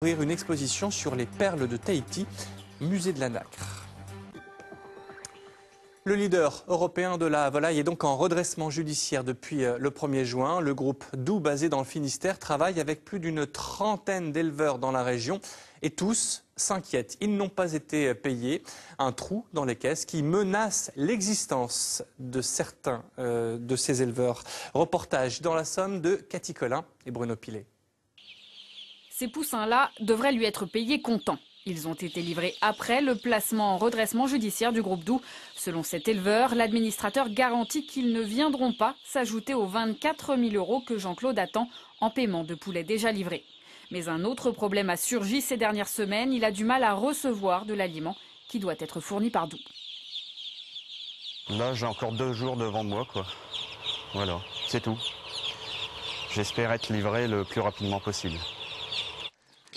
Ouvrir une exposition sur les perles de Tahiti, musée de la nacre. Le leader européen de la volaille est donc en redressement judiciaire depuis le 1er juin. Le groupe Doux, basé dans le Finistère, travaille avec plus d'une trentaine d'éleveurs dans la région et tous s'inquiètent. Ils n'ont pas été payés. Un trou dans les caisses qui menace l'existence de certains de ces éleveurs. Reportage dans la Somme de Cathy Collin et Bruno Pilet. Ces poussins-là devraient lui être payés comptant. Ils ont été livrés après le placement en redressement judiciaire du groupe Doux. Selon cet éleveur, l'administrateur garantit qu'ils ne viendront pas s'ajouter aux 24 000 € que Jean-Claude attend en paiement de poulets déjà livrés. Mais un autre problème a surgi ces dernières semaines. Il a du mal à recevoir de l'aliment qui doit être fourni par Doux. Là, j'ai encore 2 jours devant moi, quoi. Voilà, c'est tout. J'espère être livré le plus rapidement possible.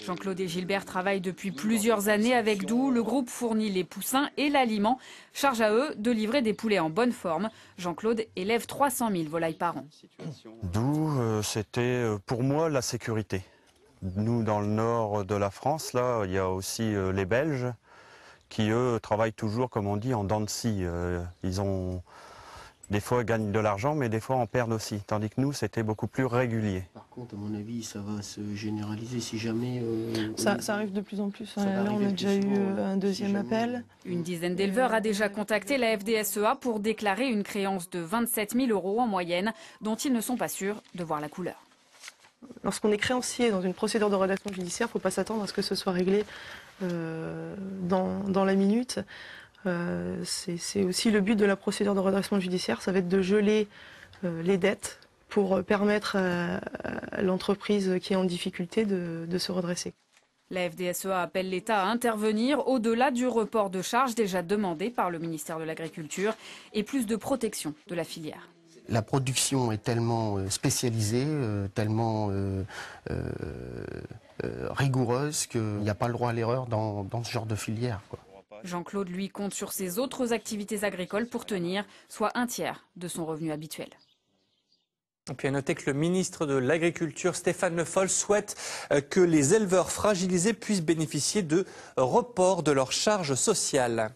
Jean-Claude et Gilbert travaillent depuis plusieurs années avec Doux. Le groupe fournit les poussins et l'aliment. Charge à eux de livrer des poulets en bonne forme. Jean-Claude élève 300 000 volailles par an. Doux, c'était pour moi la sécurité. Nous, dans le nord de la France, là, il y a aussi les Belges qui, eux, travaillent toujours, comme on dit, en dents de scie. Des fois, ils gagnent de l'argent, mais des fois, on perd aussi. Tandis que nous, c'était beaucoup plus régulier. Par contre, à mon avis, ça va se généraliser si jamais... Ça arrive de plus en plus. Là, on a déjà eu un deuxième appel. Une dizaine d'éleveurs a déjà contacté la FDSEA pour déclarer une créance de 27 000 € en moyenne, dont ils ne sont pas sûrs de voir la couleur. Lorsqu'on est créancier dans une procédure de redressement judiciaire, il ne faut pas s'attendre à ce que ce soit réglé dans la minute. C'est aussi le but de la procédure de redressement judiciaire, ça va être de geler les dettes pour permettre à l'entreprise qui est en difficulté de se redresser. La FDSEA appelle l'État à intervenir au-delà du report de charges déjà demandé par le ministère de l'Agriculture et plus de protection de la filière. La production est tellement spécialisée, tellement rigoureuse qu'il n'y a pas le droit à l'erreur dans ce genre de filière, quoi. Jean-Claude, lui, compte sur ses autres activités agricoles pour tenir, soit un tiers de son revenu habituel. Et puis à noter que le ministre de l'Agriculture, Stéphane Le Foll, souhaite que les éleveurs fragilisés puissent bénéficier de report de leurs charges sociales.